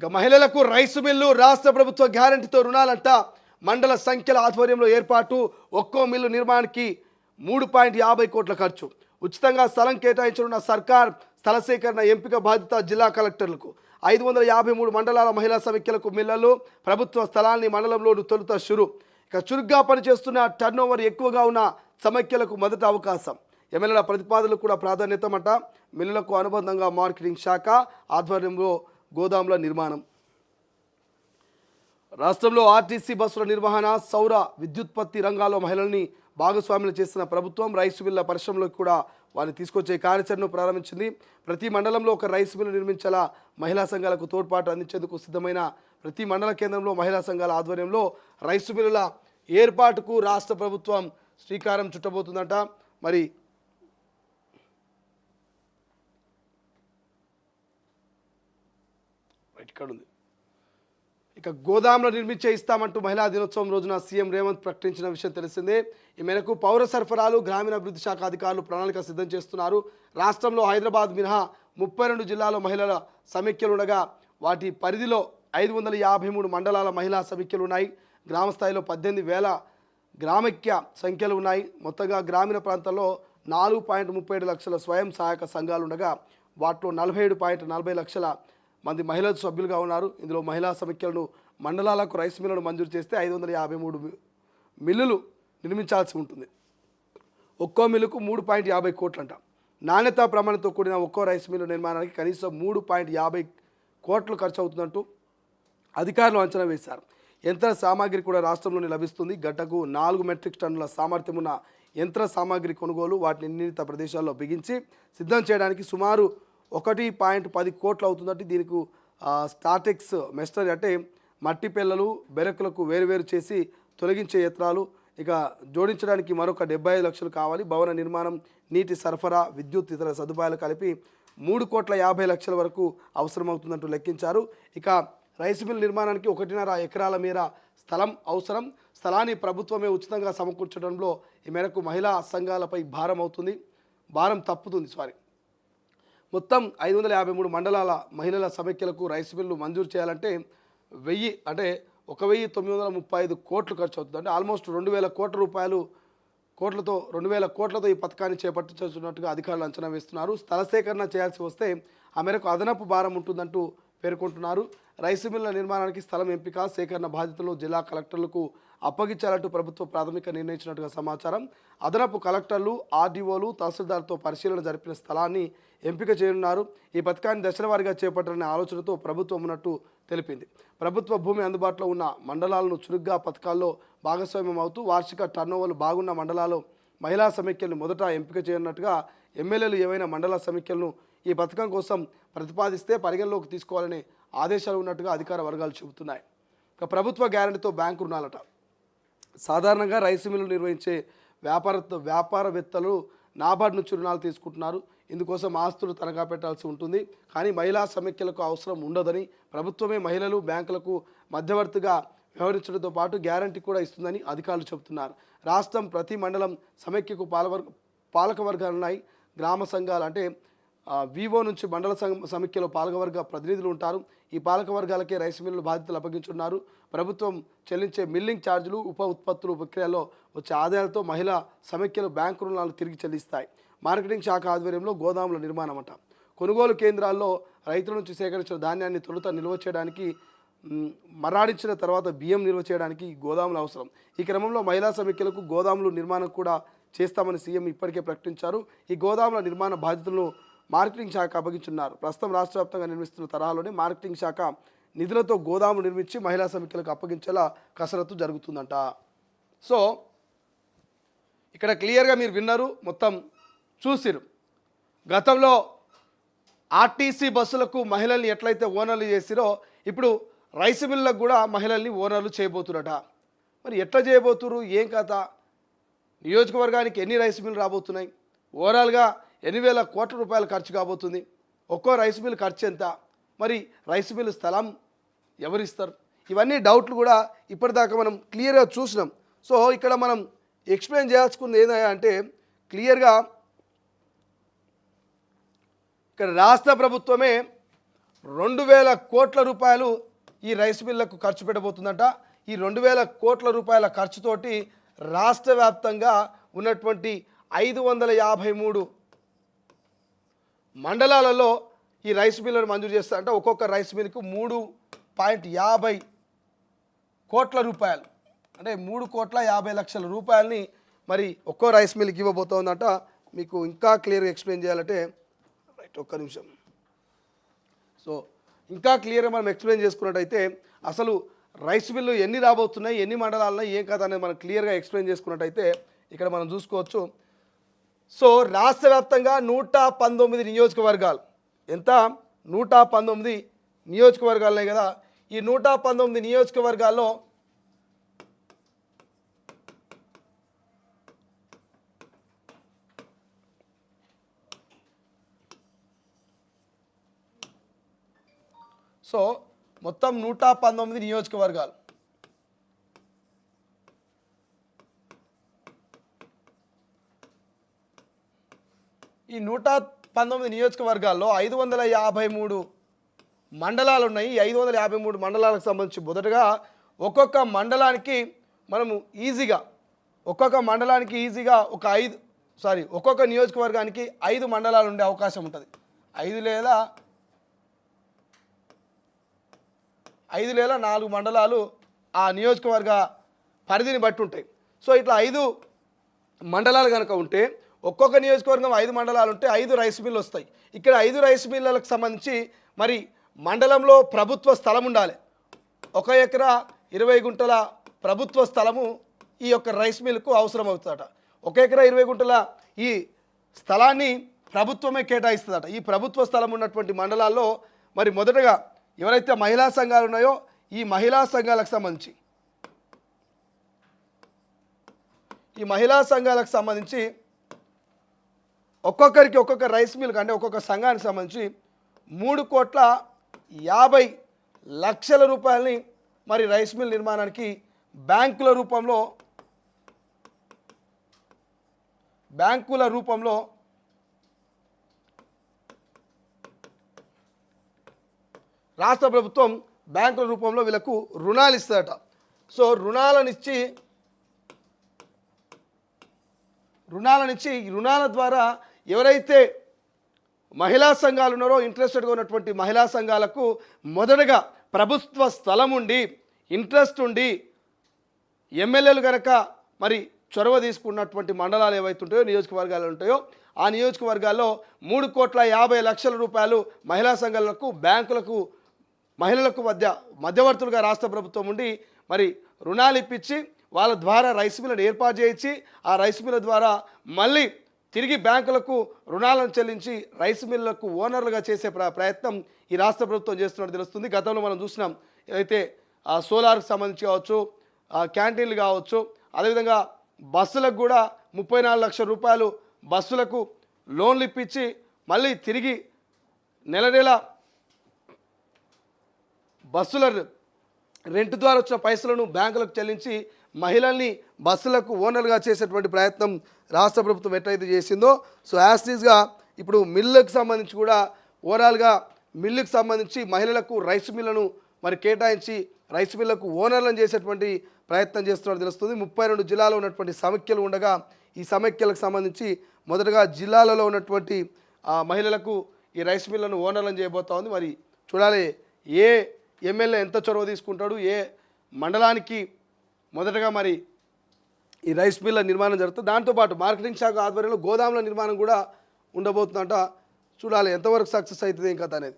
ఇక మహిళలకు rice mill రాష్ట్ర ప్రభుత్వ గ్యారంటీతో రుణాలంట మండల సంఖ్యల ఆధ్వర్యంలో ఏర్పాటు ఒక్కో మిల్లు నిర్మాణానికి 3.50 కోట్ల ఖర్చు ఉచితంగా స్థలం కేటాయించనున్న సర్కార్ స్థల సేకరణ ఎంపిక బాధ్యత జిల్లా కలెక్టర్లకు 553 మండలాల మహిళా సమైక్యలకు మిల్లలు ప్రభుత్వ స్థలాన్ని మండలంలోని తొలుత షురు ఇక చురుగ్గా పనిచేస్తున్న టర్నోవర్ ఎక్కువగా ఉన్న సమైక్యలకు మొదట అవకాశం ఎమ్మెల్యేల ప్రతిపాదనలు కూడా ప్రాధాన్యతమట మిల్లులకు అనుబంధంగా మార్కెటింగ్ శాఖ ఆధ్వర్యంలో గోదాముల నిర్మాణం రాష్ట్రంలో ఆర్టీసీ బస్సుల నిర్వహణ సౌర విద్యుత్పత్తి రంగాల్లో మహిళల్ని భాగస్వాములు చేస్తున్న ప్రభుత్వం రైసు మిల్ల పరిశ్రమలోకి కూడా వారిని తీసుకొచ్చే కార్యాచరణను ప్రారంభించింది ప్రతి మండలంలో ఒక రైసు మిల్లు నిర్మించేలా మహిళా సంఘాలకు తోడ్పాటు అందించేందుకు సిద్ధమైన ప్రతి మండల కేంద్రంలో మహిళా సంఘాల ఆధ్వర్యంలో రైసు మిల్లుల ఏర్పాటుకు రాష్ట్ర ప్రభుత్వం శ్రీకారం చుట్టబోతుందట మరి ఇక్కడ ఉంది ఇక గోదాంలో నిర్మించే ఇస్తామంటూ మహిళా దినోత్సవం రోజున సీఎం రేవంత్ ప్రకటించిన విషయం తెలిసిందే ఈ మేరకు పౌర సరఫరాలు గ్రామీణాభివృద్ధి శాఖ అధికారులు ప్రణాళిక సిద్ధం చేస్తున్నారు రాష్ట్రంలో హైదరాబాద్ మినహా 32 జిల్లాల్లో మహిళల సమైక్యలు ఉండగా వాటి పరిధిలో 553 మండలాల మహిళా సమైక్యలు ఉన్నాయి గ్రామ స్థాయిలో 18,000 గ్రామైక్య సంఖ్యలు ఉన్నాయి మొత్తంగా గ్రామీణ ప్రాంతాల్లో 4.37 లక్షల స్వయం సహాయక సంఘాలు ఉండగా వాటిలో 47.40 లక్షల మంది మహిళలు సభ్యులుగా ఉన్నారు ఇందులో మహిళా సమైక్యలను మండలాలకు రైస్ మిల్లులను మంజూరు చేస్తే 553 మిల్లులు నిర్మించాల్సి ఉంటుంది ఒక్కో మిల్లుకు 3.50 కోట్లంట నాణ్యతా ప్రమాణంతో కూడిన ఒక్కో రైస్ మిల్లు నిర్మాణానికి కనీసం 3.50 కోట్లు ఖర్చు అవుతుందంటూ అధికారులు అంచనా వేశారు యంత్ర సామాగ్రి కూడా రాష్ట్రంలోనే లభిస్తుంది గంటకు 4 మెట్రిక్ టన్నుల సామర్థ్యం ఉన్న యంత్ర సామాగ్రి కొనుగోలు వాటిని నిర్ణీత ప్రదేశాల్లో బిగించి సిద్ధం చేయడానికి సుమారు 1.10 కోట్లు అవుతుందంటే దీనికి స్టార్టెక్స్ మెషనరీ అంటే మట్టి పిల్లలు బెరకులకు వేరువేరు చేసి తొలగించే యంత్రాలు ఇక జోడించడానికి మరొక 75 లక్షలు కావాలి భవన నిర్మాణం నీటి సరఫరా విద్యుత్ ఇతర సదుపాయాలు కలిపి 3.50 కోట్ల వరకు అవసరమవుతుందంటూ లెక్కించారు ఇక రైస్ మిల్ నిర్మాణానికి 1.5 ఎకరాల మేర స్థలం అవసరం స్థలాన్ని ప్రభుత్వమే ఉచితంగా సమకూర్చడంలో ఈ మేరకు మహిళా సంఘాలపై భారం తప్పుతుంది మొత్తం 553 మండలాల మహిళల సమైక్యలకు రైస్ మిల్లు మంజూరు చేయాలంటే 1,935 కోట్లు ఖర్చు అవుతుంది అంటే ఆల్మోస్ట్ 2,000 కోట్ల రూపాయలు 2,000 కోట్లతో ఈ పథకాన్ని చేపట్టించున్నట్టుగా అధికారులు అంచనా వేస్తున్నారు స్థల సేకరణ చేయాల్సి వస్తే ఆ మేరకు అదనపు భారం ఉంటుందంటూ పేర్కొంటున్నారు రైసు మిల్ల నిర్మాణానికి స్థలం ఎంపిక సేకరణ బాధ్యతలు జిల్లా కలెక్టర్లకు అప్పగించాలంటూ ప్రభుత్వం ప్రాథమిక నిర్ణయించినట్టుగా సమాచారం అదనపు కలెక్టర్లు ఆర్డీఓలు తహసీల్దార్తో పరిశీలన జరిపిన స్థలాన్ని ఎంపిక చేయనున్నారు ఈ పథకాన్ని దశలవారీగా చేపట్టాలనే ఆలోచనతో ప్రభుత్వం ఉన్నట్టు తెలిపింది ప్రభుత్వ భూమి అందుబాటులో ఉన్న మండలాలను చురుగ్గా పథకాల్లో భాగస్వామ్యం అవుతూ వార్షిక టర్నోవర్లు బాగున్న మండలాల్లో మహిళా సమైక్యలను మొదట ఎంపిక చేయనున్నట్టుగా ఎమ్మెల్యేలు ఏవైనా మండల సమైక్యలను ఈ పథకం కోసం ప్రతిపాదిస్తే పరిగణలోకి తీసుకోవాలనే ఆదేశాలు ఉన్నట్టుగా అధికార వర్గాలు చెబుతున్నాయి ఇక ప్రభుత్వ గ్యారెంటీతో బ్యాంకు రుణాలట సాధారణంగా రైసు మిల్లు నిర్వహించే వ్యాపారవేత్తలు నాబార్డు నుంచి రుణాలు తీసుకుంటున్నారు ఇందుకోసం ఆస్తులు తనఖా పెట్టాల్సి ఉంటుంది కానీ మహిళా సమైక్యలకు అవసరం ఉండదని ప్రభుత్వమే మహిళలు బ్యాంకులకు మధ్యవర్తిగా వ్యవహరించడంతో పాటు గ్యారంటీ కూడా ఇస్తుందని అధికారులు చెబుతున్నారు రాష్ట్రం ప్రతి మండలం సమైక్యకు పాలకవర్గాలు ఉన్నాయి గ్రామ సంఘాలు అంటే వివో నుంచి మండల సమైక్యలో పాలకవర్గ ప్రతినిధులు ఉంటారు ఈ పాలకవర్గాలకే రైస్ మిల్లు బాధ్యతలు అప్పగించున్నారు ప్రభుత్వం చెల్లించే మిల్లింగ్ ఛార్జీలు ఉప ఉత్పత్తులు ప్రక్రియలో వచ్చే ఆదాయాలతో మహిళా సమైక్యలు బ్యాంకు రుణాలు తిరిగి చెల్లిస్తాయి మార్కెటింగ్ శాఖ ఆధ్వర్యంలో గోదాముల నిర్మాణం అంట కొనుగోలు కేంద్రాల్లో రైతుల నుంచి సేకరించిన ధాన్యాన్ని తొలుత నిల్వ చేయడానికి మరాడించిన తర్వాత బియ్యం నిల్వ చేయడానికి గోదాములు అవసరం ఈ క్రమంలో మహిళా సమైక్యలకు గోదాములు నిర్మాణం కూడా చేస్తామని సీఎం ఇప్పటికే ప్రకటించారు ఈ గోదాముల నిర్మాణ బాధ్యతలను మార్కెటింగ్ శాఖ అప్పగించున్నారు ప్రస్తుతం రాష్ట్ర వ్యాప్తంగా నిర్మిస్తున్న తరహాలోనే మార్కెటింగ్ శాఖ నిధులతో గోదాములు నిర్మించి మహిళా సమైక్యలకు అప్పగించేలా కసరత్తు జరుగుతుందంట సో ఇక్కడ క్లియర్గా మీరు విన్నారు మొత్తం చూసిరు గతంలో ఆర్టీసీ బస్సులకు మహిళల్ని ఎట్లయితే ఓనర్లు చేసిరో ఇప్పుడు రైసు మిల్లులకు కూడా మహిళల్ని ఓనర్లు చేయబోతున్నట మరి ఎట్లా చేయబోతురు ఏం కథ నియోజకవర్గానికి ఎన్ని రైసు మిల్లు రాబోతున్నాయి ఓవరాల్గా 8,000 కోట్ల రూపాయలు ఖర్చు కాబోతుంది ఒక్కో రైసు మిల్లు ఖర్చు ఎంత మరి రైసు మిల్లు స్థలం ఎవరిస్తారు ఇవన్నీ డౌట్లు కూడా ఇప్పటిదాకా మనం క్లియర్గా చూసినాం సో ఇక్కడ మనం ఎక్స్ప్లెయిన్ చేయాల్సుకుంది ఏంటంటే క్లియర్గా ఇక్కడ రాష్ట్ర ప్రభుత్వమే 2,000 కోట్ల రూపాయలు ఈ రైస్ మిల్లకు ఖర్చు పెట్టబోతుందట. ఈ 2,000 కోట్ల రూపాయల ఖర్చుతోటి రాష్ట్ర వ్యాప్తంగా ఉన్నటువంటి 553 మండలాలలో ఈ రైస్ మిల్లను మంజూరు చేస్తారంట. ఒక్కొక్క రైస్ మిల్కు 3.50 కోట్ల రూపాయలు, అంటే 3,50,00,000 రూపాయలని మరి ఒక్కో రైస్ మిల్కి ఇవ్వబోతోందంట. మీకు ఇంకా క్లియర్గా ఎక్స్ప్లెయిన్ చేయాలంటే రైట్ ఒక్క నిమిషం. సో ఇంకా క్లియర్గా మనం ఎక్స్ప్లెయిన్ చేసుకున్నట్టయితే అసలు రైస్ మిల్లు ఎన్ని రాబోతున్నాయి, ఎన్ని మండలాలున్నాయి, ఏం కథ అనేది మనం క్లియర్గా ఎక్స్ప్లెయిన్ చేసుకున్నట్టయితే ఇక్కడ మనం చూసుకోవచ్చు. సో రాష్ట్ర వ్యాప్తంగా 119 నియోజకవర్గాలు, ఎంత 119 నియోజకవర్గాలున్నాయి కదా. ఈ 119 నియోజకవర్గాల్లో సో మొత్తం 119 నియోజకవర్గాలు. ఈ 119 నియోజకవర్గాల్లో 553 మండలాలు ఉన్నాయి. ఈ 553 మండలాలకు సంబంధించి మొదటగా ఒక్కొక్క మండలానికి మనము ఒక్కొక్క నియోజకవర్గానికి 5 మండలాలు ఉండే అవకాశం ఉంటుంది. 5 లేదా 4 మండలాలు ఆ నియోజకవర్గ పరిధిని బట్టి ఉంటాయి. సో ఇట్లా 5 మండలాలు కనుక ఉంటే ఒక్కొక్క నియోజకవర్గం 5 మండలాలు ఉంటే 5 రైస్ మిల్లు వస్తాయి. ఇక్కడ 5 రైస్ మిల్లులకు సంబంధించి మరి మండలంలో ప్రభుత్వ స్థలం ఉండాలి. 1 ఎకరా 20 గుంటల ప్రభుత్వ స్థలము ఈ యొక్క రైస్ మిల్లుకు అవసరం అవుతుందట. 1 ఎకరా 20 గుంటల ఈ స్థలాన్ని ప్రభుత్వమే కేటాయిస్తుందట. ఈ ప్రభుత్వ స్థలం ఉన్నటువంటి మండలాల్లో మరి మొదటగా ఎవరైతే మహిళా సంఘాలు ఉన్నాయో ఈ మహిళా సంఘాలకు సంబంధించి ఒక్కొక్కరికి ఒక్కొక్క రైస్ మిల్కి అంటే ఒక్కొక్క సంఘానికి సంబంధించి 3,50,00,000 రూపాయలని మరి రైస్ మిల్ నిర్మాణానికి బ్యాంకుల రూపంలో రాష్ట్ర ప్రభుత్వం బ్యాంకుల రూపంలో వీళ్ళకు రుణాలు ఇస్తారట. సో రుణాల ద్వారా ఎవరైతే మహిళా సంఘాలు ఉన్నారో ఇంట్రెస్టెడ్గా ఉన్నటువంటి మహిళా సంఘాలకు మొదటగా ప్రభుత్వ స్థలం ఉండి ఇంట్రెస్ట్ ఉండి ఎమ్మెల్యేలు కనుక మరి చొరవ తీసుకున్నటువంటి మండలాలు ఏవైతే ఉంటాయో నియోజకవర్గాలు ఉంటాయో ఆ నియోజకవర్గాల్లో 3,50,00,000 రూపాయలు మహిళా సంఘాలకు బ్యాంకులకు మహిళలకు మధ్యవర్తులుగా రాష్ట్ర ప్రభుత్వం ఉండి మరి రుణాలు ఇప్పించి వాళ్ళ ద్వారా రైస్ మిల్లను ఏర్పాటు చేయించి ఆ రైస్ మిల్ల ద్వారా మళ్ళీ తిరిగి బ్యాంకులకు రుణాలను చెల్లించి రైస్ మిల్లులకు ఓనర్లుగా చేసే ప్రయత్నం ఈ రాష్ట్ర ప్రభుత్వం చేస్తున్నట్టు తెలుస్తుంది. గతంలో మనం చూసినాం, ఏదైతే సోలార్కి సంబంధించి కావచ్చు, క్యాంటీన్లు కావచ్చు, అదేవిధంగా బస్సులకు కూడా 34 లక్షల రూపాయలు బస్సులకు లోన్లు ఇప్పించి మళ్ళీ తిరిగి నెల బస్సుల రెంట్ ద్వారా వచ్చిన పైసలను బ్యాంకులకు చెల్లించి మహిళల్ని బస్సులకు ఓనర్గా చేసేటువంటి ప్రయత్నం రాష్ట్ర ప్రభుత్వం ఎట్లయితే చేసిందో, సో యాస్టీస్గా ఇప్పుడు మిల్లుకు సంబంధించి కూడా ఓవరాల్గా మిల్లుకు సంబంధించి మహిళలకు రైస్ మిల్లను మరి కేటాయించి రైస్ మిల్లకు ఓనర్లను చేసేటువంటి ప్రయత్నం చేస్తున్నట్టు తెలుస్తుంది. 32 జిల్లాలో ఉన్నటువంటి సమైక్యలు ఉండగా ఈ సమైక్యలకు సంబంధించి మొదటగా జిల్లాలలో ఉన్నటువంటి మహిళలకు ఈ రైస్ మిల్లను ఓనర్లను చేయబోతా ఉంది. మరి చూడాలి ఏ ఎమ్మెల్యే ఎంత చొరవ తీసుకుంటాడు, ఏ మండలానికి మొదటగా మరి ఈ రైస్ మిల్ల నిర్మాణం జరుగుతుంది. దాంతోపాటు మార్కెటింగ్ శాఖ ఆధ్వర్యంలో గోదాముల నిర్మాణం కూడా ఉండబోతుందంట. చూడాలి ఎంతవరకు సక్సెస్ అవుతుంది ఏం కథ అనేది.